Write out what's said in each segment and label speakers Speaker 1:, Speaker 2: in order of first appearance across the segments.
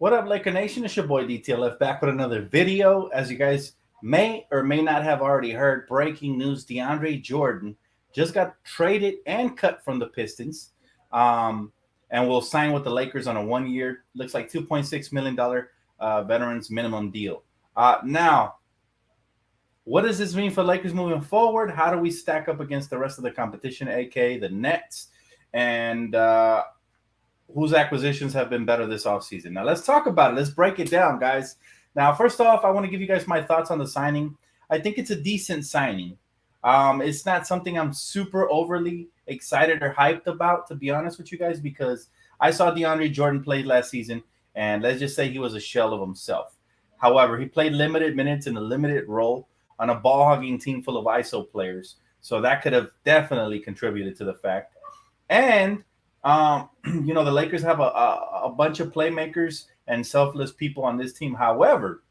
Speaker 1: What up, Laker Nation? It's your boy DTLF back with another video. As you guys may or may not have already heard, breaking news: Deandre Jordan just got traded and cut from the Pistons, and will sign with the Lakers on a 1 year, looks like $2.6 million veterans minimum deal. Now, what does this mean for Lakers moving forward? How do we stack up against the rest of the competition, aka the Nets, and whose acquisitions have been better this offseason? Now, let's talk about it. Let's break it down, guys. Now, first off, I want to give you guys my thoughts on the signing. I think it's a decent signing. It's not something I'm super overly excited or hyped about, to be honest with you guys, because I saw DeAndre Jordan play last season, and let's just say he was a shell of himself. However, he played limited minutes in a limited role on a ball-hogging team full of ISO players, so that could have definitely contributed to the fact. And the Lakers have a bunch of playmakers and selfless people on this team. However,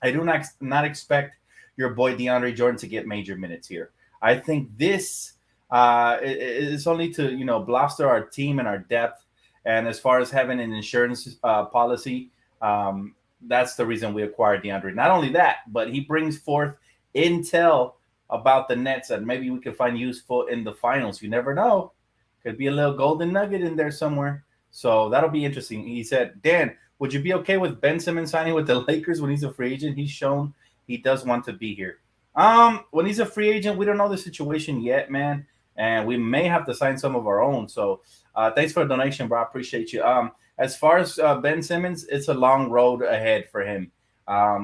Speaker 1: I do not expect your boy DeAndre Jordan to get major minutes here. I think this is only to bolster our team and our depth. And as far as having an insurance policy, that's the reason we acquired DeAndre. Not only that, but he brings forth intel about the Nets that maybe we could find useful in the finals. You never know. Could be a little golden nugget in there somewhere. So that'll be interesting. He said, Dan, would you be okay with Ben Simmons signing with the Lakers when he's a free agent? He's shown he does want to be here. When he's a free agent, we don't know the situation yet, man. And we may have to sign some of our own. So thanks for the donation, bro. I appreciate you. As far as Ben Simmons, it's a long road ahead for him.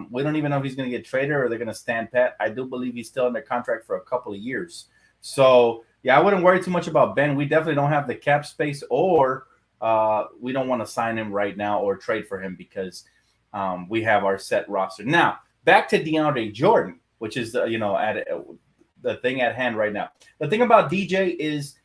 Speaker 1: We don't even know if he's going to get traded or they're going to stand pat. I do believe he's still under contract for a couple of years. So, yeah, I wouldn't worry too much about Ben. We definitely don't have the cap space, or we don't want to sign him right now or trade for him because we have our set roster. Now, back to DeAndre Jordan, which is the thing at hand right now. The thing about DJ is,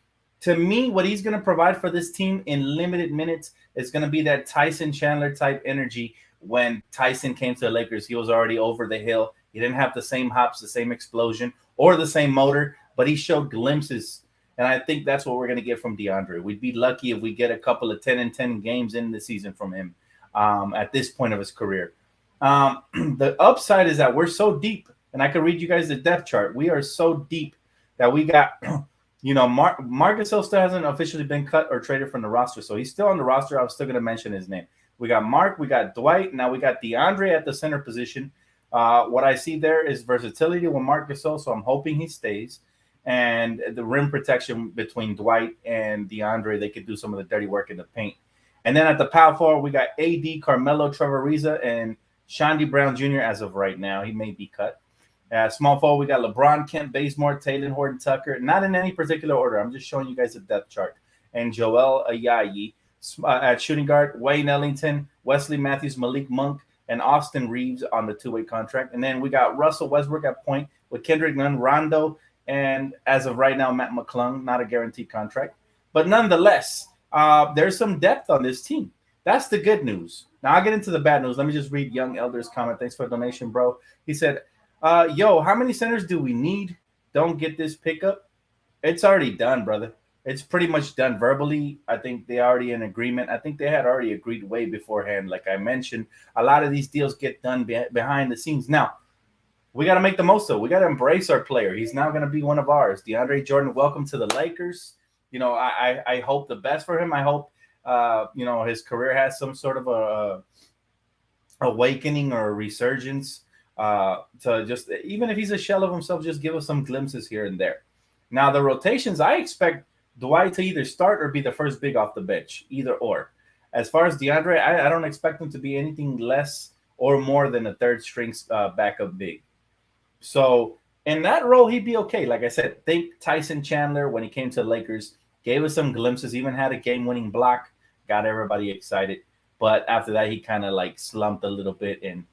Speaker 1: to me, what he's going to provide for this team in limited minutes is going to be that Tyson Chandler type energy. When Tyson came to the Lakers, he was already over the hill. He didn't have the same hops, the same explosion, or the same motor, but he showed glimpses. And I think that's what we're going to get from DeAndre. We'd be lucky if we get a couple of 10-10 games in the season from him at this point of his career. The upside is that we're so deep, and I can read you guys the depth chart. We are so deep that we got, Marc Gasol still hasn't officially been cut or traded from the roster, so he's still on the roster. I was still going to mention his name. We got Mark, we got Dwight, now we got DeAndre at the center position. What I see there is versatility with Marc Gasol, so I'm hoping he stays. And the rim protection between Dwight and DeAndre, they could do some of the dirty work in the paint. And then at the power forward, we got AD, Carmelo, Trevor Ariza, and Shandy Brown Jr. as of right now. He may be cut. Small forward, we got LeBron, Kent Bazemore, Taylor Horton Tucker. Not in any particular order. I'm just showing you guys the depth chart. And Joel Ayayi. At shooting guard, Wayne Ellington, Wesley Matthews, Malik Monk, and Austin Reeves on the two-way contract. And then we got Russell Westbrook at point with Kendrick Nunn, Rondo, and as of right now, Matt McClung, not a guaranteed contract. But nonetheless, there's some depth on this team. That's the good news. Now, I'll get into the bad news. Let me just read Young Elder's comment. Thanks for the donation, bro. He said, how many centers do we need? Don't get this pickup. It's already done, brother. It's pretty much done verbally. I think they already in agreement. I think they had already agreed way beforehand. Like I mentioned, a lot of these deals get done behind the scenes. Now, we got to make the most of it. We got to embrace our player. He's now going to be one of ours. DeAndre Jordan, welcome to the Lakers. I hope the best for him. I hope, his career has some sort of a awakening or a resurgence to just, even if he's a shell of himself, just give us some glimpses here and there. Now, the rotations, I expect Dwight to either start or be the first big off the bench, either or. As far as DeAndre, I don't expect him to be anything less or more than a third string backup big. So in that role, he'd be okay. Like I said, think Tyson Chandler when he came to the Lakers, gave us some glimpses, even had a game-winning block, got everybody excited. But after that, he kind of like slumped a little bit, and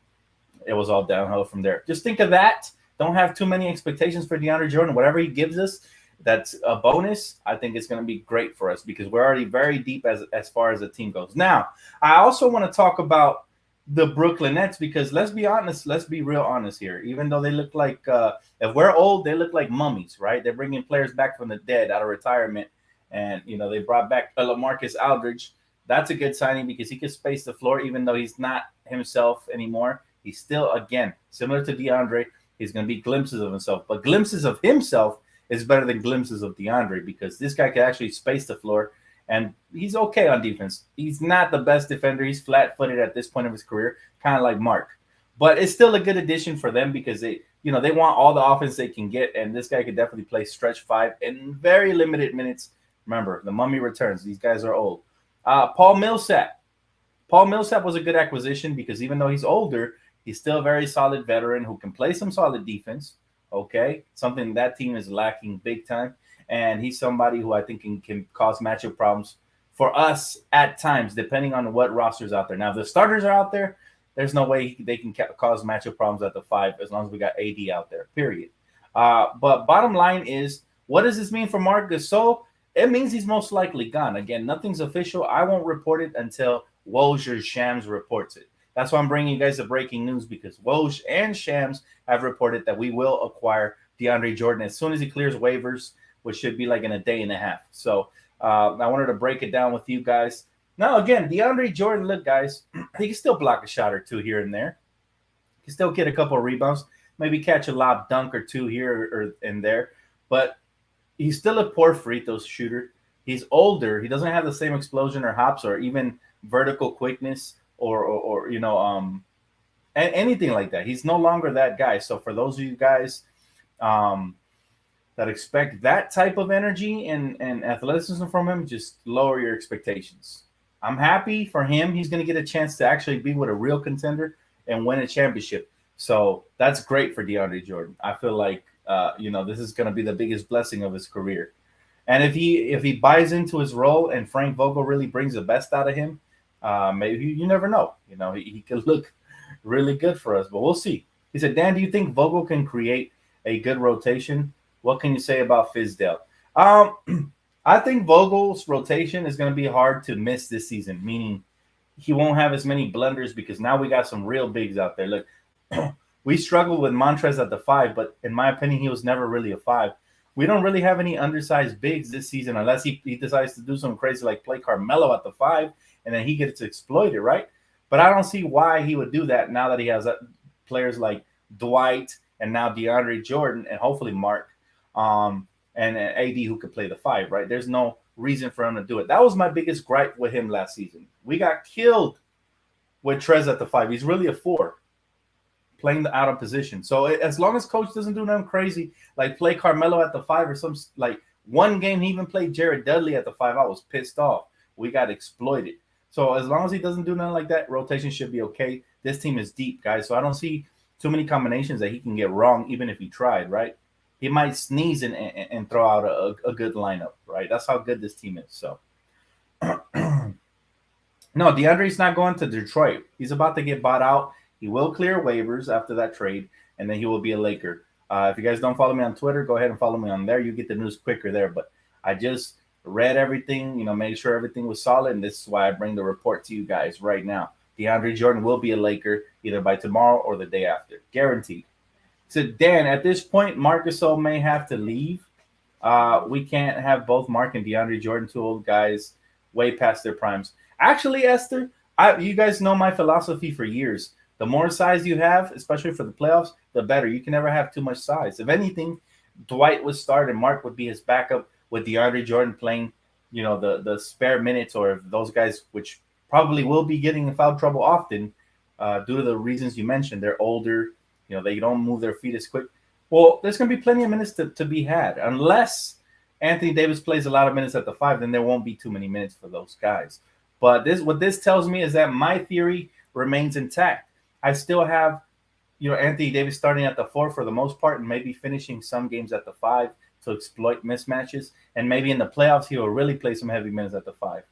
Speaker 1: it was all downhill from there. Just think of that. Don't have too many expectations for DeAndre Jordan. Whatever he gives us, that's a bonus. I think it's going to be great for us because we're already very deep as far as the team goes. Now, I also want to talk about the Brooklyn Nets because let's be honest, let's be real honest here. Even though they look like, if we're old, they look like mummies, right? They're bringing players back from the dead out of retirement. And, they brought back LaMarcus Aldridge. That's a good signing because he can space the floor even though he's not himself anymore. He's still, again, similar to DeAndre. He's going to be glimpses of himself. But glimpses of himself is better than glimpses of DeAndre because this guy can actually space the floor and he's okay on defense. He's not the best defender. He's flat-footed at this point of his career, kind of like Mark. But it's still a good addition for them because they want all the offense they can get, and this guy could definitely play stretch five in very limited minutes. Remember, the mummy returns. These guys are old. Paul Millsap. Paul Millsap was a good acquisition because even though he's older, he's still a very solid veteran who can play some solid defense. Okay, something that team is lacking big time, and he's somebody who I think can cause matchup problems for us at times, depending on what rosters out there. Now, if the starters are out there, there's no way they can cause matchup problems at the 5 as long as we got AD out there, period. But bottom line is, what does this mean for Marc Gasol? It means he's most likely gone. Again, nothing's official. I won't report it until Woj or Shams reports it. That's why I'm bringing you guys the breaking news because Woj and Shams have reported that we will acquire Deandre Jordan as soon as he clears waivers, which should be like in a day and a half. So I wanted to break it down with you guys. Now, again, DeAndre Jordan, look, guys, he can still block a shot or two here and there. He can still get a couple of rebounds, maybe catch a lob dunk or two here or and there. But he's still a poor free throw shooter. He's older. He doesn't have the same explosion or hops or even vertical quickness or anything like that. He's no longer that guy. So for those of you guys that expect that type of energy and athleticism from him, just lower your expectations. I'm happy for him. He's going to get a chance to actually be with a real contender and win a championship. So that's great for DeAndre Jordan. I feel like this is going to be the biggest blessing of his career. And if he buys into his role and Frank Vogel really brings the best out of him, maybe you never know. He could look really good for us, but we'll see. He said, Dan, do you think Vogel can create a good rotation? What can you say about Fizdale? I think Vogel's rotation is going to be hard to miss this season, meaning he won't have as many blunders because now we got some real bigs out there. Look, we struggled with Montrez at the 5, but in my opinion, he was never really a 5. We don't really have any undersized bigs this season unless he decides to do something crazy like play Carmelo at the 5, and then he gets exploited, right? But I don't see why he would do that now that he has players like Dwight and now DeAndre Jordan and hopefully Mark and AD who could play the 5, right? There's no reason for him to do it. That was my biggest gripe with him last season. We got killed with Trez at the 5. He's really a 4, playing the out of position. So as long as coach doesn't do nothing crazy, like play Carmelo at the 5 or some, like one game he even played Jared Dudley at the 5, I was pissed off. We got exploited. So as long as he doesn't do nothing like that, rotation should be okay. This team is deep, guys. So I don't see too many combinations that he can get wrong, even if he tried, right? He might sneeze and throw out a good lineup, right? That's how good this team is. So, no, DeAndre's not going to Detroit. He's about to get bought out. He will clear waivers after that trade, and then he will be a Laker. If you guys don't follow me on Twitter, go ahead and follow me on there. You get the news quicker there. But I just read everything, made sure everything was solid, and this is why I bring the report to you guys right now. DeAndre Jordan will be a Laker either by tomorrow or the day after. Guaranteed. So, Dan, at this point, Marc Gasol may have to leave. We can't have both Mark and DeAndre Jordan, 2 old guys, way past their primes. Actually, Esther, you guys know my philosophy for years. The more size you have, especially for the playoffs, the better. You can never have too much size. If anything, Dwight would start and Mark would be his backup with DeAndre Jordan playing, the spare minutes, or if those guys, which probably will be getting in foul trouble often due to the reasons you mentioned. They're older. They don't move their feet as quick. Well, there's going to be plenty of minutes to be had. Unless Anthony Davis plays a lot of minutes at the 5, then there won't be too many minutes for those guys. But what this tells me is that my theory remains intact. I still have, Anthony Davis starting at the 4 for the most part and maybe finishing some games at the 5 to exploit mismatches. And maybe in the playoffs, he will really play some heavy minutes at the 5.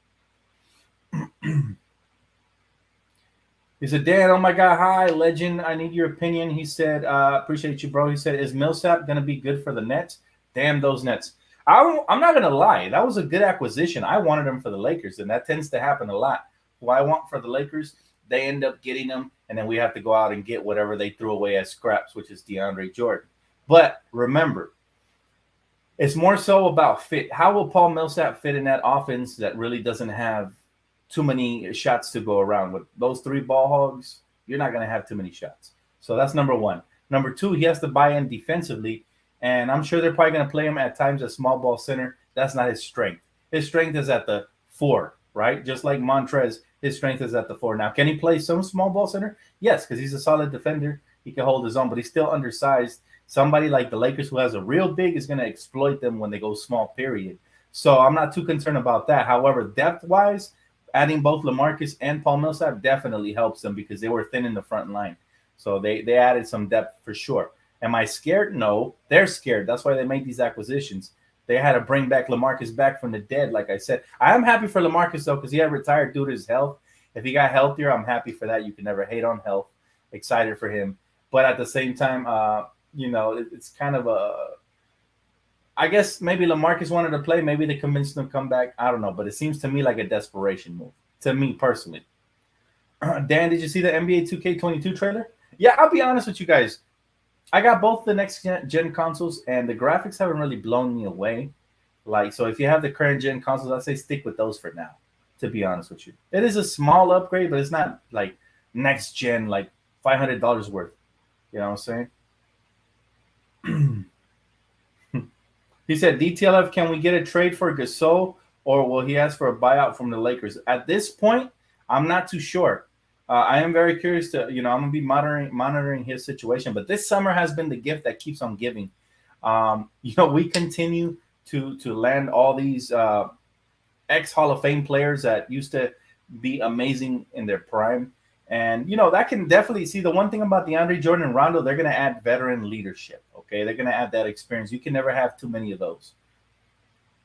Speaker 1: He said, Dan, oh my God, hi, legend. I need your opinion. He said, appreciate you, bro. He said, is Millsap going to be good for the Nets? Damn those Nets. I'm not going to lie. That was a good acquisition. I wanted him for the Lakers, and that tends to happen a lot. Who I want for the Lakers, they end up getting them, and then we have to go out and get whatever they threw away as scraps, which is DeAndre Jordan. But remember, it's more so about fit. How will Paul Millsap fit in that offense that really doesn't have too many shots to go around. With those three ball hogs, you're not going to have too many shots. So that's number one. Number two, he has to buy in defensively. And I'm sure they're probably going to play him at times at small ball center. That's not his strength. His strength is at the 4, right? Just like Montrez, his strength is at the 4. Now, can he play some small ball center? Yes, because he's a solid defender. He can hold his own, but he's still undersized. Somebody like the Lakers who has a real big is going to exploit them when they go small, period. So I'm not too concerned about that. However, depth-wise, adding both LaMarcus and Paul Millsap definitely helps them because they were thin in the front line. So they added some depth for sure. Am I scared? No, they're scared. That's why they made these acquisitions. They had to bring back LaMarcus back from the dead, like I said. I am happy for LaMarcus, though, because he had retired due to his health. If he got healthier, I'm happy for that. You can never hate on health. Excited for him. But at the same time, it's kind of a – I guess maybe LaMarcus wanted to play. Maybe they convinced him to come back. I don't know. But it seems to me like a desperation move, to me personally. Dan, did you see the NBA 2K22 trailer? Yeah, I'll be honest with you guys. I got both the next gen consoles, and the graphics haven't really blown me away. So if you have the current gen consoles, I'd say stick with those for now, to be honest with you. It is a small upgrade, but it's not like next gen, like $500 worth. You know what I'm saying? He said, DTLF, can we get a trade for Gasol, or will he ask for a buyout from the Lakers? At this point, I'm not too sure. I am very curious to, I'm going to be monitoring his situation. But this summer has been the gift that keeps on giving. We continue to land all these ex-Hall of Fame players that used to be amazing in their prime. And, that can definitely see the one thing about DeAndre Jordan and Rondo, they're going to add veteran leadership, okay? They're going to add that experience. You can never have too many of those.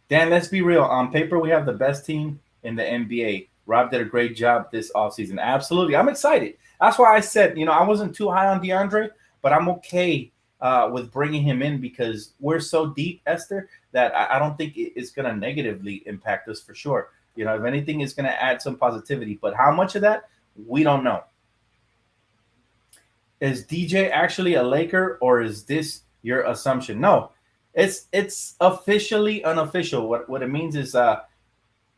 Speaker 1: Dan, let's be real. On paper, we have the best team in the NBA. Rob did a great job this offseason. Absolutely. I'm excited. That's why I said, I wasn't too high on DeAndre, but I'm okay with bringing him in because we're so deep, Esther, that I don't think it's going to negatively impact us for sure. If anything, it's going to add some positivity. But how much of that? We don't know. Is DJ actually a Laker, or is this your assumption? No, it's officially unofficial. What it means is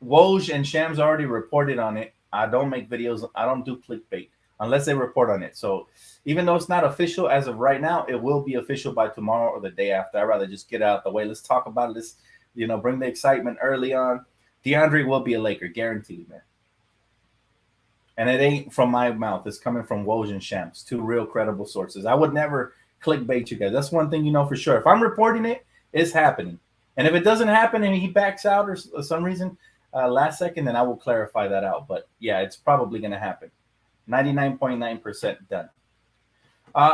Speaker 1: Woj and Shams already reported on it. I don't make videos. I don't do clickbait unless they report on it. So even though it's not official as of right now, it will be official by tomorrow or the day after. I'd rather just get it out the way. Let's talk about it. Let's, bring the excitement early on. DeAndre will be a Laker, guaranteed, man. And it ain't from my mouth. It's coming from Woj and Shams, two real credible sources. I would never clickbait you guys. That's one thing for sure. If I'm reporting it, it's happening. And if it doesn't happen and he backs out or some reason last second, then I will clarify that out. But, yeah, it's probably going to happen. 99.9% done.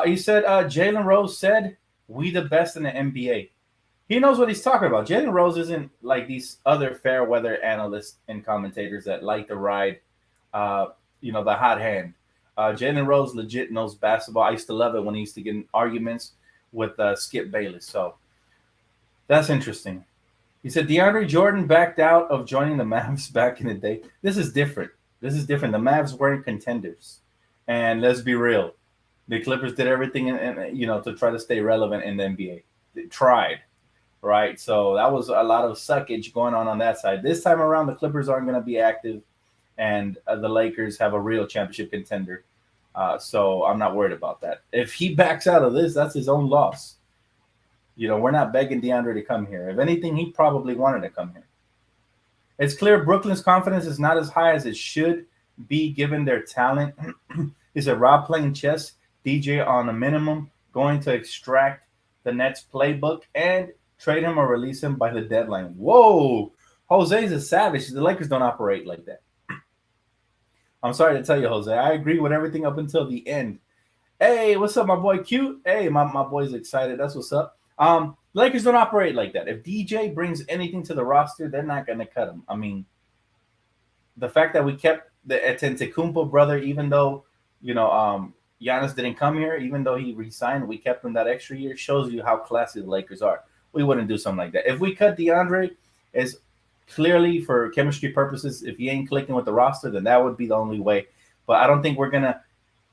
Speaker 1: He said, Jalen Rose said, we the best in the NBA. He knows what he's talking about. Jalen Rose isn't like these other fair weather analysts and commentators that like to ride the hot hand. Jalen Rose legit knows basketball. I used to love it when he used to get in arguments with Skip Bayless. So that's interesting. He said DeAndre Jordan backed out of joining the Mavs back in the day. This is different. The Mavs weren't contenders. And let's be real. The Clippers did everything to try to stay relevant in the NBA. They tried, right? So that was a lot of suckage going on that side. This time around, the Clippers aren't going to be active. And the Lakers have a real championship contender. So I'm not worried about that. If he backs out of this, that's his own loss. We're not begging DeAndre to come here. If anything, he probably wanted to come here. It's clear Brooklyn's confidence is not as high as it should be given their talent. He said, Rob playing chess, DJ on a minimum, going to extract the Nets playbook and trade him or release him by the deadline. Whoa! Jose's a savage. The Lakers don't operate like that. I'm sorry to tell you, Jose. I agree with everything up until the end. Hey, what's up, my boy Cute? Hey, my boy's excited. That's what's up. Lakers don't operate like that. If DJ brings anything to the roster, they're not going to cut him. I mean, the fact that we kept the Antetokounmpo brother, even though, Giannis didn't come here, even though he resigned, we kept him that extra year, shows you how classy the Lakers are. We wouldn't do something like that. If we cut DeAndre, it's clearly for chemistry purposes. If he ain't clicking with the roster, then that would be the only way. But I don't think we're going to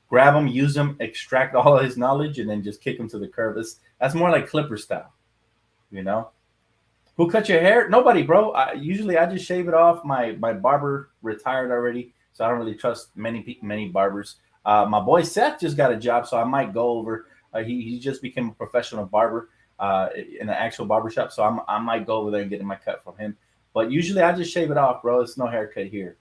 Speaker 1: grab him, use him, extract all of his knowledge, and then just kick him to the curb. That's more like Clipper style, Who cut your hair? Nobody, bro. Usually I just shave it off. My barber retired already, so I don't really trust many barbers. My boy Seth just got a job, so I might go over. He just became a professional barber in an actual barber shop, so I might go over there and get my cut from him. But usually I just shave it off, bro. It's no haircut here.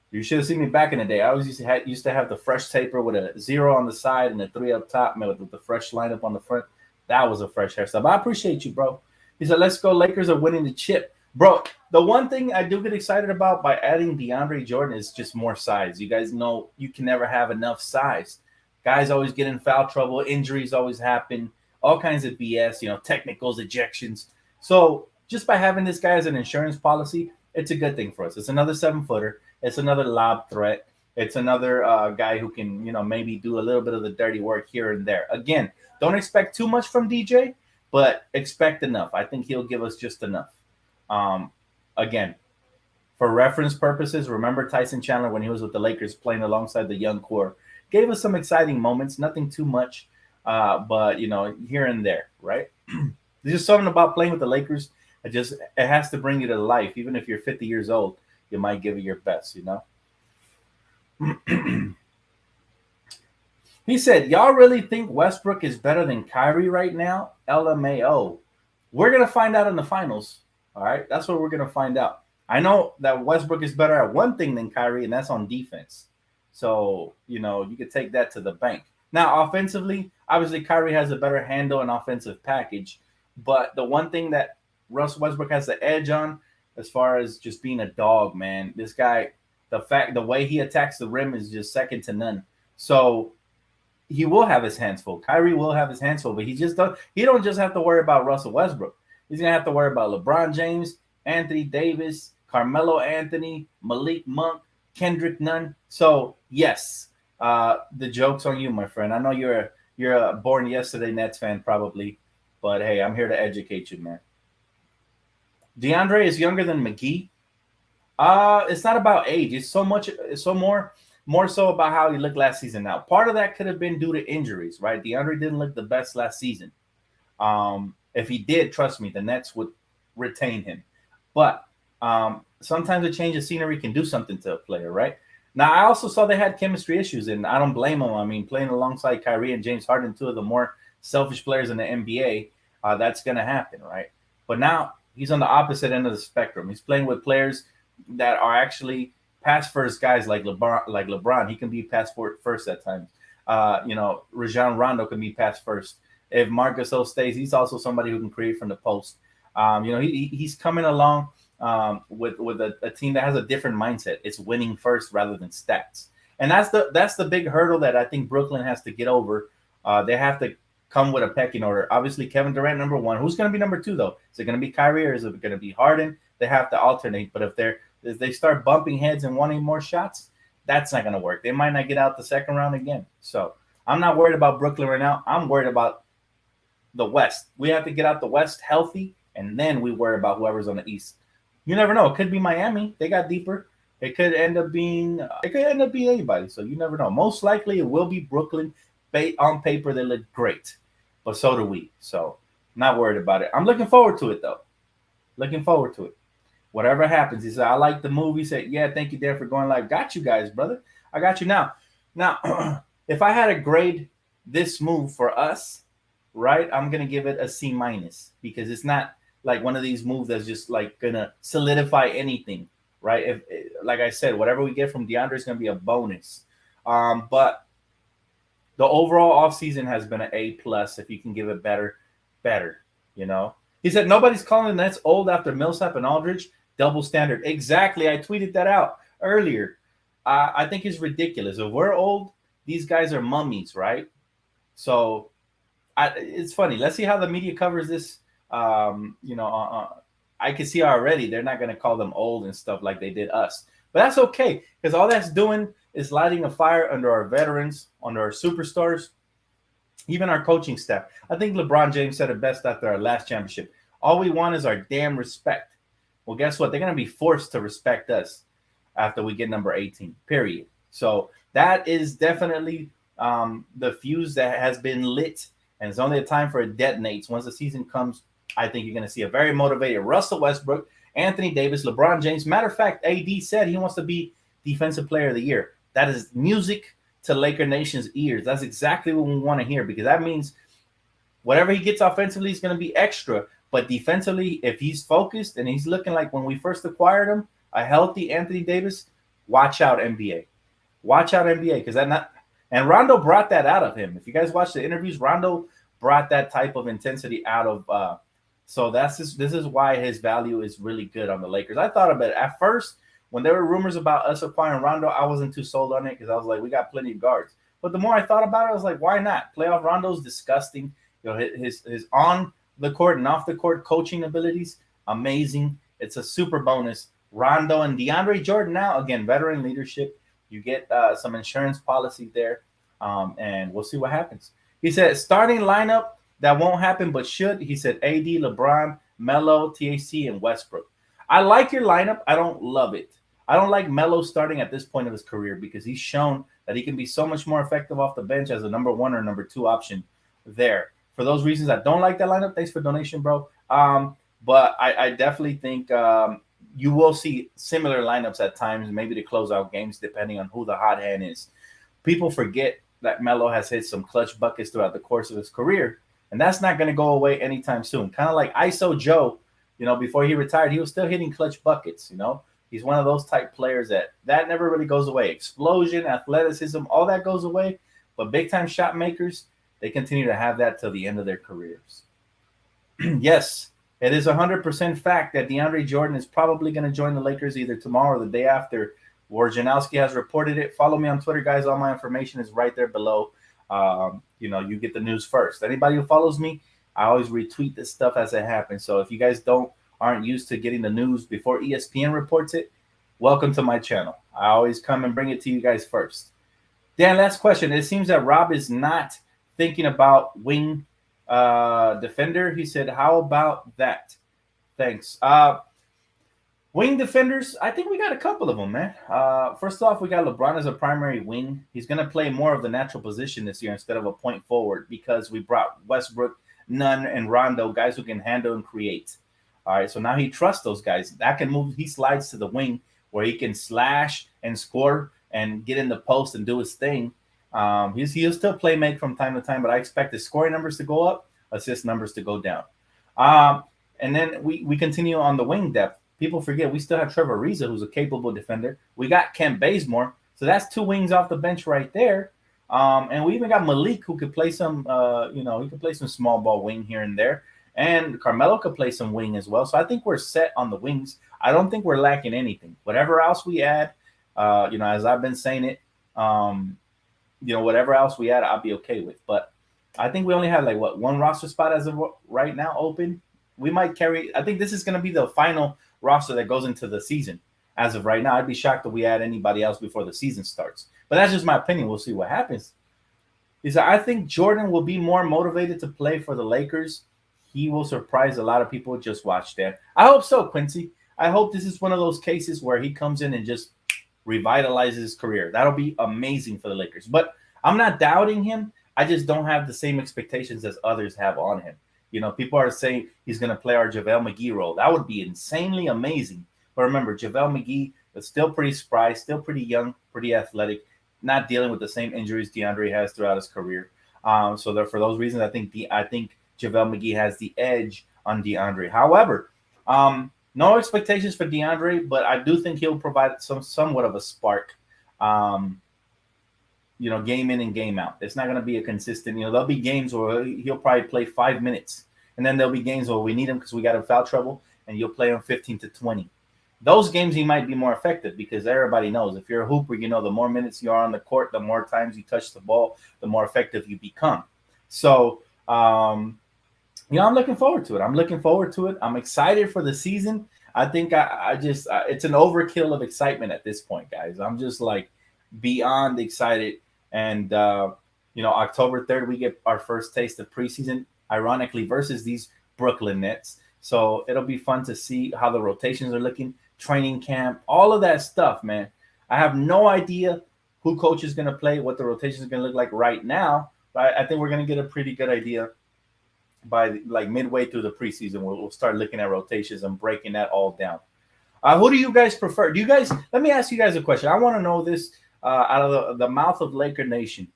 Speaker 1: You should have seen me back in the day. I always used to have the fresh taper with a 0 on the side and a 3 up top, man, with the fresh lineup on the front. That was a fresh hairstyle. But I appreciate you, bro. He said, "Let's go, Lakers are winning the chip." Bro, the one thing I do get excited about by adding Deandre Jordan is just more size. You guys know you can never have enough size. Guys always get in foul trouble. Injuries always happen. All kinds of BS, technicals, ejections. So just by having this guy as an insurance policy, it's a good thing for us. It's another 7-footer. It's another lob threat. It's another guy who can, maybe do a little bit of the dirty work here and there. Again, don't expect too much from DJ, but expect enough. I think he'll give us just enough. Again, for reference purposes, remember Tyson Chandler when he was with the Lakers playing alongside the young core. Gave us some exciting moments, nothing too much, but, here and there, right? There's just something about playing with the Lakers. It has to bring you to life. Even if you're 50 years old, you might give it your best, He said, "Y'all really think Westbrook is better than Kyrie right now? LMAO. We're going to find out in the finals. All right. That's what we're going to find out. I know that Westbrook is better at one thing than Kyrie, and that's on defense. So, you could take that to the bank. Now, offensively, obviously, Kyrie has a better handle and offensive package. But the one thing that Russ Westbrook has the edge on, as far as just being a dog, man, this guy, the way he attacks the rim is just second to none. So he will have his hands full. Kyrie will have his hands full, but he don't just have to worry about Russell Westbrook. He's gonna have to worry about LeBron James, Anthony Davis, Carmelo Anthony, Malik Monk, Kendrick Nunn. So yes, the joke's on you, my friend. I know you're a born yesterday Nets fan probably, but hey, I'm here to educate you, man. DeAndre is younger than McGee. It's not about age. It's more so about how he looked last season. Now, part of that could have been due to injuries, right? DeAndre didn't look the best last season. If he did, trust me, the Nets would retain him. But sometimes a change of scenery can do something to a player, right? Now, I also saw they had chemistry issues, and I don't blame them. I mean, playing alongside Kyrie and James Harden, two of the more selfish players in the NBA, that's going to happen, right? But now he's on the opposite end of the spectrum. He's playing with players that are actually pass first guys like LeBron. He can be pass first at times. Rajon Rondo can be pass first. If Marc Gasol stays, he's also somebody who can create from the post. He's coming along with a team that has a different mindset. It's winning first rather than stats, and that's the big hurdle that I think Brooklyn has to get over. They have to come with a pecking order. Obviously, Kevin Durant number one. Who's going to be number two though? Is it going to be Kyrie or is it going to be Harden? They have to alternate. But if they start bumping heads and wanting more shots, that's not going to work. They might not get out the second round again. So I'm not worried about Brooklyn right now. I'm worried about the West. We have to get out the West healthy, and then we worry about whoever's on the East. You never know. It could be Miami. They got deeper. It could end up being anybody. So you never know. Most likely it will be Brooklyn. On paper, they look great, but so do we. So not worried about it. I'm looking forward to it though. Looking forward to it. Whatever happens, he said, "I like the movie." He said, "Yeah, thank you, Dan, for going live." Got you guys, brother. I got you now. Now, if I had to grade this move for us, right, I'm gonna give it a C minus because it's not like one of these moves that's just like gonna solidify anything, right? If, like I said, whatever we get from DeAndre is gonna be a bonus. But the overall offseason has been an A plus. If you can give it better. He said nobody's calling the Nets old after Millsap and Aldridge. Double standard. Exactly. I tweeted that out earlier. I think it's ridiculous. If we're old, these guys are mummies, right? So it's funny. Let's see how the media covers this. I can see already they're not going to call them old and stuff like they did us. But that's okay because all that's doing is lighting a fire under our veterans, under our superstars, even our coaching staff. I think LeBron James said it best after our last championship. All we want is our damn respect. Well, guess what? They're going to be forced to respect us after we get number 18, period. So that is definitely the fuse that has been lit, and it's only a time for it detonates. Once the season comes, I think you're going to see a very motivated Russell Westbrook, Anthony Davis, LeBron James. Matter of fact, AD said he wants to be Defensive Player of the Year. That is music to Laker Nation's ears. That's exactly what we want to hear, because that means whatever he gets offensively is going to be extra. But defensively, if he's focused and he's looking like when we first acquired him, a healthy Anthony Davis, watch out NBA. Watch out NBA, because that not and Rondo brought that out of him. If you guys watch the interviews, Rondo brought that type of intensity out of so this is why his value is really good on the Lakers. I thought about it at first when there were rumors about us acquiring Rondo. I wasn't too sold on it because I was like, we got plenty of guards. But the more I thought about it, I was like, why not? Playoff Rondo's disgusting. You know, his on the court and off the court coaching abilities, amazing. It's a super bonus. Rondo and Deandre Jordan now, again, veteran leadership. You get some insurance policy there, and we'll see what happens. He said, starting lineup, that won't happen, but should. He said, AD, LeBron, Melo, THC, and Westbrook. I like your lineup. I don't love it. I don't like Melo starting at this point of his career because he's shown that he can be so much more effective off the bench as a number 1 or number 2 option there. For those reasons, I don't like that lineup. Thanks for donation, bro. But I definitely think you will see similar lineups at times, maybe to close out games, depending on who the hot hand is. People forget that Melo has hit some clutch buckets throughout the course of his career, and that's not going to go away anytime soon. Kind of like ISO Joe, you know, before he retired, he was still hitting clutch buckets, you know. He's one of those type players that never really goes away. Explosion, athleticism, all that goes away, but big-time shot makers, they continue to have that till the end of their careers. Yes, it is 100% fact that Deandre Jordan is probably going to join the Lakers either tomorrow or the day after. Wojnarowski has reported it. Follow me on Twitter, guys. All my information is right there below. You know, you get the news first. Anybody who follows me, I always retweet this stuff as it happens. So if you guys aren't used to getting the news before ESPN reports it, welcome to my channel. I always come and bring it to you guys first. Dan, last question. It seems that Rob is not thinking about wing defender. He said, how about that? Thanks. Wing defenders, I think we got a couple of them, man. First off, we got LeBron as a primary wing. He's going to play more of the natural position this year instead of a point forward because we brought Westbrook, Nunn, and Rondo, guys who can handle and create. All right, so now he trusts those guys. That can move. He slides to the wing where he can slash and score and get in the post and do his thing. He'll still play make from time to time, but I expect his scoring numbers to go up, assist numbers to go down. And then we continue on the wing depth. People forget we still have Trevor Ariza, who's a capable defender. We got Kent Bazemore, so that's 2 wings off the bench right there. And we even got Malik, who could play some, he could play some small ball wing here and there. And Carmelo could play some wing as well. So I think we're set on the wings. I don't think we're lacking anything. Whatever else we add, as I've been saying it, whatever else we add, I'll be okay with. But I think we only have one roster spot as of right now open. We might carry. I think this is going to be the final roster that goes into the season. As of right now, I'd be shocked if we add anybody else before the season starts. But that's just my opinion. We'll see what happens. He said, I think Jordan will be more motivated to play for the Lakers. He will surprise a lot of people. Just watch that. I hope so, Quincy. I hope this is one of those cases where he comes in and just revitalizes his career. That'll be amazing for the Lakers. But I'm not doubting him. I just don't have the same expectations as others have on him. You know, people are saying he's going to play our JaVale McGee role. That would be insanely amazing. But remember, JaVale McGee is still pretty spry, still pretty young, pretty athletic, not dealing with the same injuries Deandre has throughout his career. So for those reasons, I think JaVale McGee has the edge on Deandre. However, no expectations for Deandre, but I do think he'll provide somewhat of a spark. Game in and game out. It's not going to be a consistent. There'll be games where he'll probably play 5 minutes, and then there'll be games where we need him because we got in foul trouble, and you'll play him 15 to 20. Those games he might be more effective because everybody knows if you're a hooper, the more minutes you are on the court, the more times you touch the ball, the more effective you become. So, I'm looking forward to it. I'm excited for the season. I think it's an overkill of excitement at this point, guys. I'm just beyond excited. And, October 3rd, we get our first taste of preseason, ironically, versus these Brooklyn Nets. So it'll be fun to see how the rotations are looking, training camp, all of that stuff, man. I have no idea who coach is going to play, what the rotation is going to look like right now. But I think we're going to get a pretty good idea by like midway through the preseason, we'll start looking at rotations and breaking that all down. Who do you guys prefer? Do you guys? Let me ask you guys a question. I want to know this out of the mouth of Laker Nation.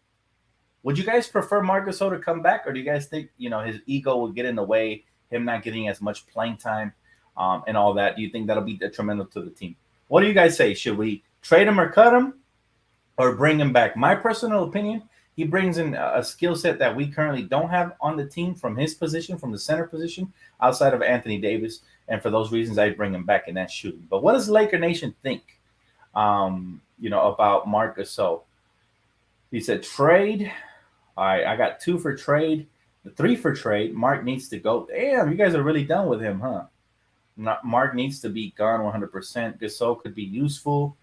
Speaker 1: Would you guys prefer Marc Gasol to come back, or do you guys think his ego will get in the way, him not getting as much playing time, and all that? Do you think that'll be detrimental to the team? What do you guys say? Should we trade him or cut him, or bring him back? My personal opinion, he brings in a skill set that we currently don't have on the team from his position, from the center position, outside of Anthony Davis. And for those reasons, I bring him back in that shooting. But what does Laker Nation think, about Marc Gasol? He said trade. All right, I got 2 for trade, the 3 for trade. Mark needs to go. Damn, you guys are really done with him, huh? Mark needs to be gone 100%. Gasol could be useful.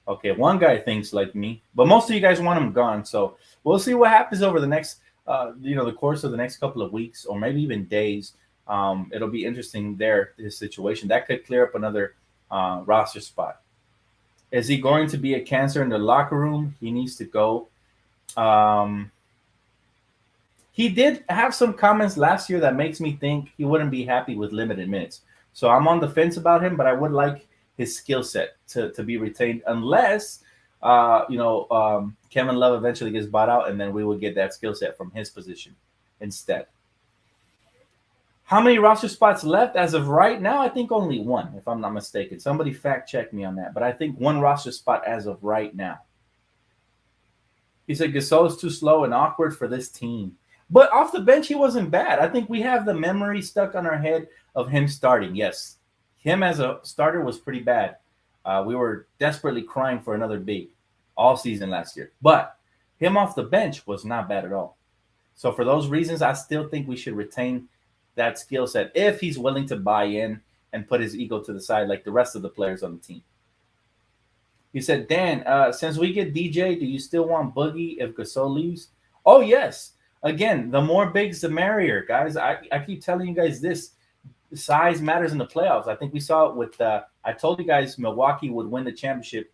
Speaker 1: Okay, one guy thinks like me, but most of you guys want him gone. So we'll see what happens over the next, the course of the next couple of weeks or maybe even days. It'll be interesting there, this situation. That could clear up another roster spot. Is he going to be a cancer in the locker room? He needs to go. He did have some comments last year that makes me think he wouldn't be happy with limited minutes. So I'm on the fence about him, but I would like his skill set to be retained unless, Kevin Love eventually gets bought out, and then we will get that skill set from his position instead. How many roster spots left as of right now? I think only 1, if I'm not mistaken. Somebody fact check me on that, but I think 1 roster spot as of right now. He said Gasol is too slow and awkward for this team. But off the bench, he wasn't bad. I think we have the memory stuck on our head of him starting. Yes, him as a starter was pretty bad. We were desperately crying for another big all season last year. But him off the bench was not bad at all. So for those reasons, I still think we should retain that skill set if he's willing to buy in and put his ego to the side like the rest of the players on the team. He said, Dan, since we get DJ, do you still want Boogie if Gasol leaves? Oh, yes. Again, the more bigs, the merrier, guys. I keep telling you guys this. Size matters in the playoffs. I think we saw it with I told you guys Milwaukee would win the championship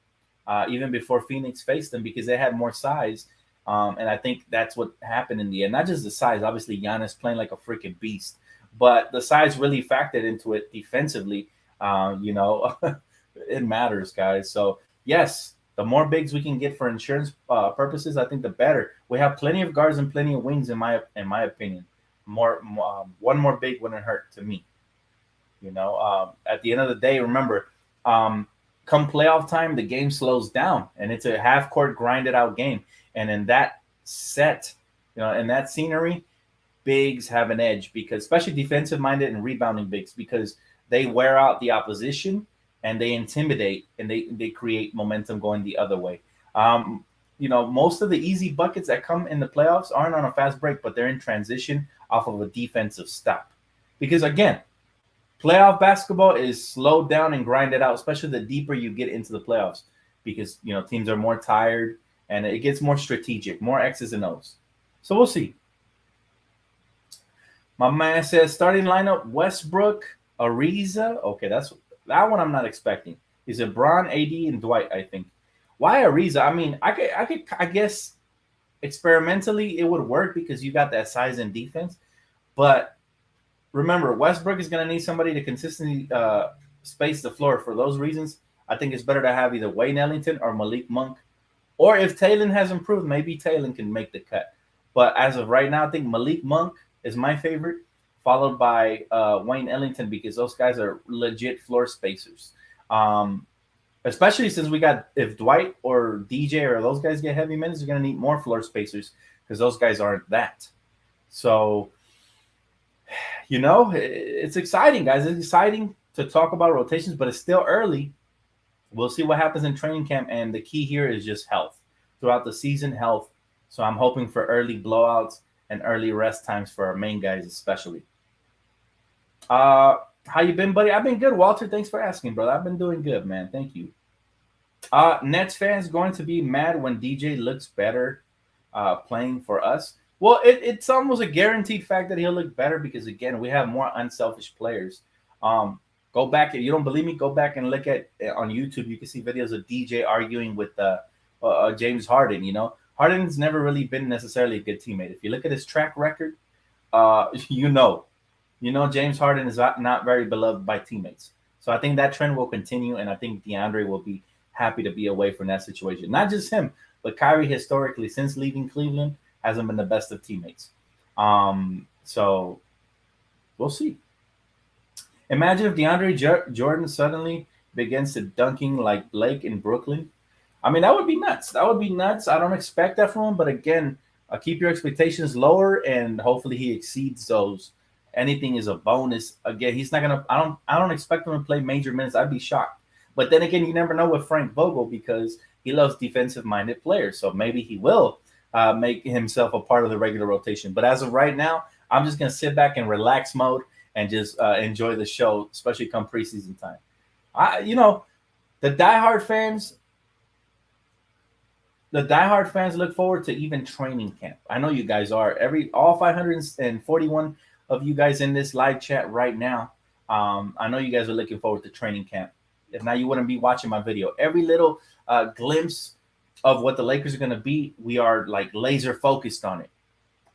Speaker 1: even before Phoenix faced them because they had more size. And I think that's what happened in the end. Not just the size. Obviously, Giannis playing like a freaking beast. But the size really factored into it defensively. It matters, guys. So, yes, the more bigs we can get for insurance purposes, I think the better. We have plenty of guards and plenty of wings, in my opinion. One more big wouldn't hurt to me. At the end of the day, remember, come playoff time, the game slows down, and it's a half-court grinded-out game. And in that set, in that scenery, bigs have an edge because, especially defensive-minded and rebounding bigs, because they wear out the opposition and they intimidate and they create momentum going the other way. Most of the easy buckets that come in the playoffs aren't on a fast break, but they're in transition off of a defensive stop. Because again, playoff basketball is slowed down and grinded out, especially the deeper you get into the playoffs, because teams are more tired and it gets more strategic, more X's and O's. So we'll see. My man says starting lineup: Westbrook, Ariza. Okay, that one I'm not expecting. Is it Bron, AD, and Dwight? I think. Why Ariza? I mean, I guess experimentally it would work because you got that size and defense. But remember, Westbrook is going to need somebody to consistently space the floor. For those reasons, I think it's better to have either Wayne Ellington or Malik Monk. Or if Taylor has improved, maybe Taylor can make the cut. But as of right now, I think Malik Monk is my favorite, followed by Wayne Ellington, because those guys are legit floor spacers. Especially since we got, if Dwight or DJ or those guys get heavy minutes, you're going to need more floor spacers because those guys aren't that. So, it's exciting, guys. It's exciting to talk about rotations, but it's still early. We'll see what happens in training camp, and the key here is just health. Throughout the season, health. So I'm hoping for early blowouts and early rest times for our main guys especially. How you been, buddy? I've been good, Walter. Thanks for asking, brother. I've been doing good, man. Thank you. Nets fans going to be mad when DJ looks better playing for us. Well, it's almost a guaranteed fact that he'll look better because, again, we have more unselfish players. Go back. If you don't believe me, go back and look at on YouTube. You can see videos of DJ arguing with James Harden. Harden's never really been necessarily a good teammate. If you look at his track record, you know, James Harden is not very beloved by teammates. So I think that trend will continue, and I think DeAndre will be happy to be away from that situation. Not just him, but Kyrie historically since leaving Cleveland hasn't been the best of teammates. So we'll see. Imagine if Jordan suddenly begins to dunking like Blake in Brooklyn. I mean, that would be nuts. That would be nuts. I don't expect that from him, but again, keep your expectations lower, and hopefully he exceeds those. Anything is a bonus. Again, he's not gonna. I don't expect him to play major minutes. I'd be shocked. But then again, you never know with Frank Vogel because he loves defensive-minded players. So maybe he will make himself a part of the regular rotation. But as of right now, I'm just gonna sit back in relax mode and just enjoy the show, especially come preseason time. The diehard fans look forward to even training camp. I know you guys are. All 541 of you guys in this live chat right now. I know you guys are looking forward to training camp. If not, you wouldn't be watching my video. Every little glimpse of what the Lakers are going to be, we are like laser focused on it,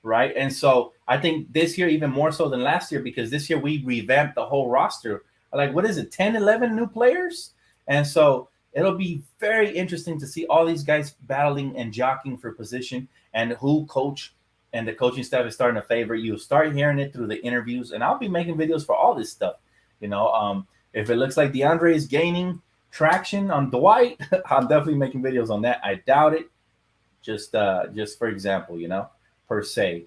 Speaker 1: right? And so I think this year even more so than last year, because this year we revamped the whole roster. Like, what is it, 10, 11 new players? And so it'll be very interesting to see all these guys battling and jockeying for position, and who coach and the coaching staff is starting to favor. You'll start hearing it through the interviews, and I'll be making videos for all this stuff. If it looks like DeAndre is gaining traction on Dwight, I'm definitely making videos on that. I doubt it. Just for example, per se.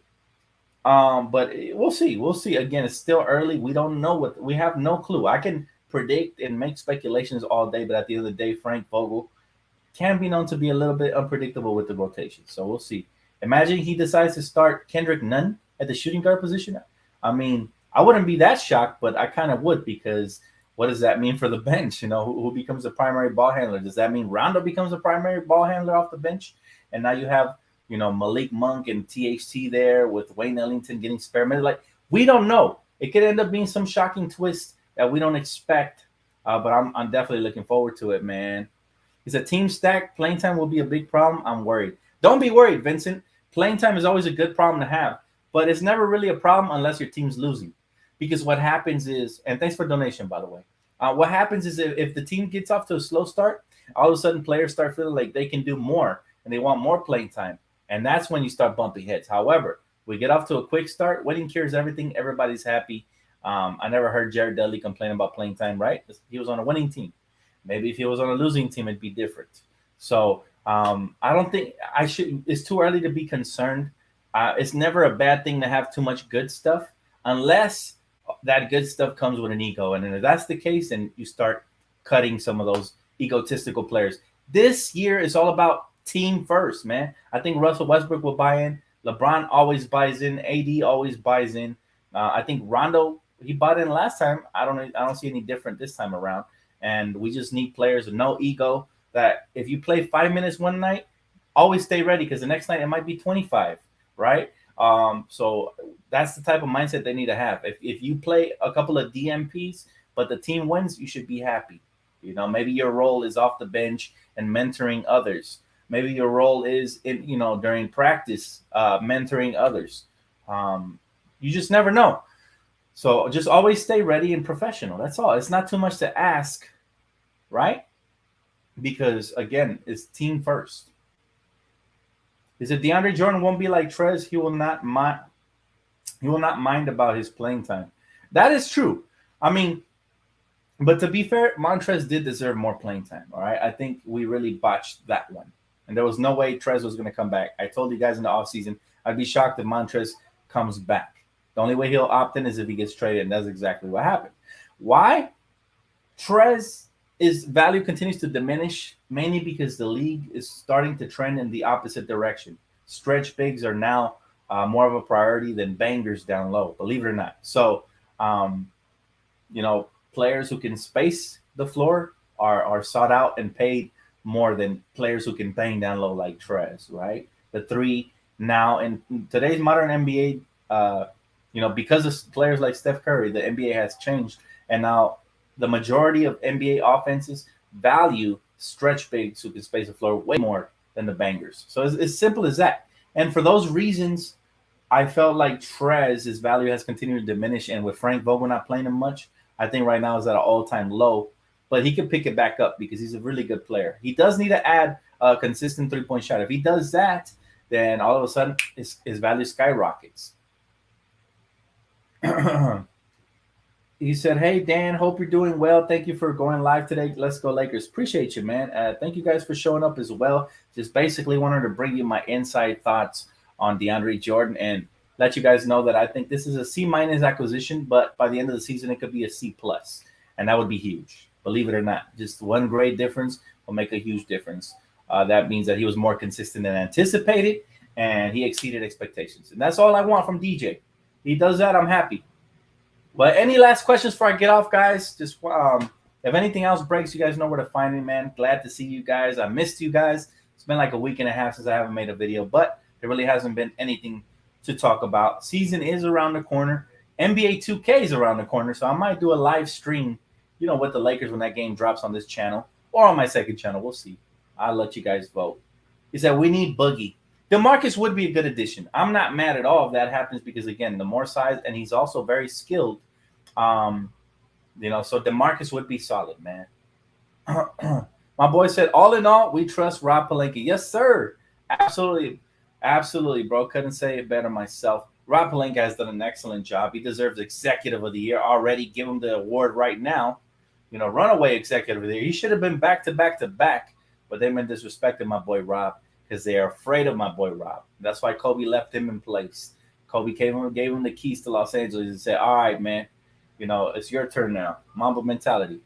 Speaker 1: But we'll see. We'll see. Again, it's still early. We don't know we have no clue. I can predict and make speculations all day, but at the end of the day, Frank Vogel can be known to be a little bit unpredictable with the rotation. So we'll see. Imagine he decides to start Kendrick Nunn at the shooting guard position. I mean, I wouldn't be that shocked, but I kind of would, because what does that mean for the bench? Who becomes the primary ball handler? Does that mean Rondo becomes a primary ball handler off the bench? And now you have, Malik Monk and THT there with Wayne Ellington getting spare minutes. Like, we don't know. It could end up being some shocking twist that we don't expect. But I'm definitely looking forward to it, man. Is a team stack. Playing time will be a big problem. I'm worried. Don't be worried, Vincent. Playing time is always a good problem to have, but it's never really a problem unless your team's losing. Because what happens is, and thanks for donation, by the way. What happens is if the team gets off to a slow start, all of a sudden players start feeling like they can do more and they want more playing time. And that's when you start bumping heads. However, we get off to a quick start. Winning cures everything. Everybody's happy. I never heard Jared Dudley complain about playing time, right? He was on a winning team. Maybe if he was on a losing team, it'd be different. So I don't think I should. It's too early to be concerned. It's never a bad thing to have too much good stuff, unless that good stuff comes with an ego. And if that's the case, then you start cutting some of those egotistical players. This year is all about team first, man. I think Russell Westbrook will buy in. LeBron always buys in. AD always buys in. I think Rondo, he bought in last time. I don't see any different this time around. And we just need players with no ego, that if you play 5 minutes one night, always stay ready, because the next night it might be 25, right? So that's the type of mindset they need to have. If you play a couple of DMPs, but the team wins, you should be happy. Maybe your role is off the bench and mentoring others. Maybe your role is during practice, mentoring others. You just never know. So just always stay ready and professional. That's all. It's not too much to ask, right? Because again, it's team first. Is it DeAndre Jordan won't be like Trez? He will not mind. He will not mind about his playing time. That is true. I mean, but to be fair, Montrez did deserve more playing time. All right, I think we really botched that one, and there was no way Trez was going to come back. I told you guys in the offseason, I'd be shocked if Montrez comes back. The only way he'll opt in is if he gets traded, and that's exactly what happened. Why? Trez's value continues to diminish, mainly because the league is starting to trend in the opposite direction. Stretch bigs are now more of a priority than bangers down low, believe it or not. So, players who can space the floor are sought out and paid more than players who can bang down low like Trez, right? The three now in today's modern NBA, because of players like Steph Curry, the NBA has changed, and now the majority of NBA offenses value stretch bigs who can space the floor way more than the bangers. So it's as simple as that. And for those reasons, I felt like Trez, his value has continued to diminish, and with Frank Vogel not playing him much, I think right now is at an all-time low. But he can pick it back up because he's a really good player. He does need to add a consistent three-point shot. If he does that, then all of a sudden his value skyrockets. He said, "Hey Dan, hope you're doing well. Thank you for going live today. Let's go Lakers. Appreciate you, man. Thank you guys for showing up as well. Just basically wanted to bring you my inside thoughts on Deandre Jordan and let you guys know that I think this is a C minus acquisition, but by the end of the season it could be a C plus, and that would be huge. Believe it or not, just one grade difference will make a huge difference. That means that he was more consistent than anticipated, and he exceeded expectations. And that's all I want from DJ. He does that, I'm happy. But any last questions before I get off, guys? Just if anything else breaks, you guys know where to find me, man. Glad to see you guys. I missed you guys. It's been like a week and a half since I haven't made a video, but there really hasn't been anything to talk about. Season is around the corner. NBA 2K is around the corner, so I might do a live stream, with the Lakers when that game drops on this channel or on my second channel. We'll see. I'll let you guys vote. He said, we need Boogie. DeMarcus would be a good addition. I'm not mad at all if that happens because, again, the more size, and he's also very skilled. So DeMarcus would be solid, man. My boy said, all in all, we trust Rob Pelinka. Yes, sir. Absolutely. Absolutely, bro. Couldn't say it better myself. Rob Pelinka has done an excellent job. He deserves Executive of the Year already. Give him the award right now. Runaway Executive of the Year. He should have been back to back to back, but they've been disrespecting my boy Rob because they are afraid of my boy Rob. That's why Kobe left him in place. Kobe gave him the keys to Los Angeles and said, all right, man, it's your turn now. Mamba mentality.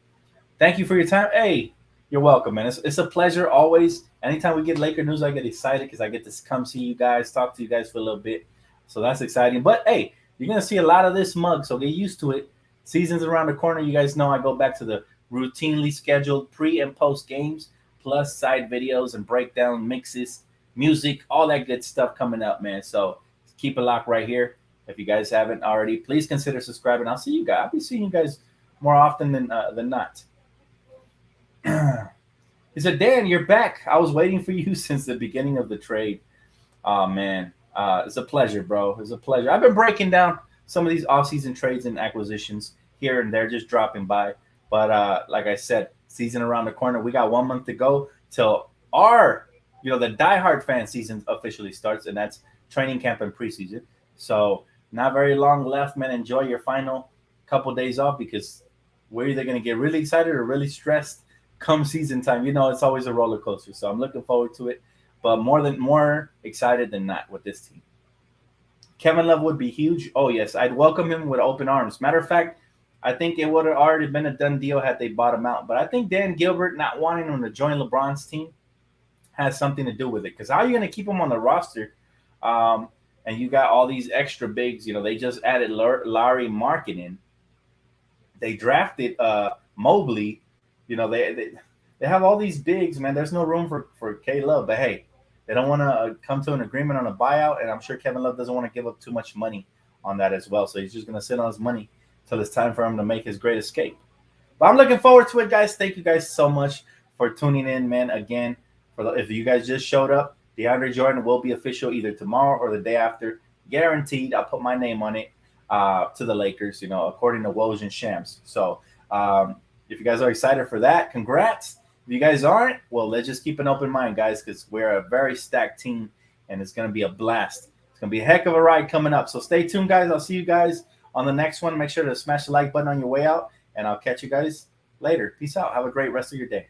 Speaker 1: Thank you for your time. Hey, you're welcome, man. It's a pleasure always. Anytime we get Laker news, I get excited because I get to come see you guys, talk to you guys for a little bit. So that's exciting. But, hey, you're going to see a lot of this mug, so get used to it. Season's around the corner. You guys know I go back to the routinely scheduled pre- and post games, plus side videos and breakdown mixes, music, all that good stuff coming up, man. So keep it locked right here. If you guys haven't already, please consider subscribing. I'll see you guys. I'll be seeing you guys more often than not. He said, Dan, you're back. I was waiting for you since the beginning of the trade. Oh, man. It's a pleasure, bro. It's a pleasure. I've been breaking down some of these offseason trades and acquisitions here and there, just dropping by. But like I said, season around the corner. We got 1 month to go till our, the diehard fan season officially starts, and that's training camp and preseason. So not very long left, man. Enjoy your final couple days off because we're either going to get really excited or really stressed come season time. It's always a roller coaster. So I'm looking forward to it, but more excited than not with this team. Kevin Love would be huge. Oh, yes. I'd welcome him with open arms. Matter of fact, I think it would have already been a done deal had they bought him out. But I think Dan Gilbert not wanting him to join LeBron's team has something to do with it. Because how are you going to keep him on the roster? And you got all these extra bigs. They just added Larry Markkinen. They drafted Mobley. They have all these bigs, man. There's no room for K Love. But, hey, they don't want to come to an agreement on a buyout. And I'm sure Kevin Love doesn't want to give up too much money on that as well. So he's just going to sit on his money until it's time for him to make his great escape. But I'm looking forward to it, guys. Thank you guys so much for tuning in, man. Again, if you guys just showed up, Deandre Jordan will be official either tomorrow or the day after. Guaranteed. I'll put my name on it to the Lakers, according to Woj and Shams. So if you guys are excited for that, congrats. If you guys aren't, well, let's just keep an open mind, guys, because we're a very stacked team, and it's going to be a blast. It's going to be a heck of a ride coming up. So stay tuned, guys. I'll see you guys on the next one. Make sure to smash the like button on your way out, and I'll catch you guys later. Peace out. Have a great rest of your day.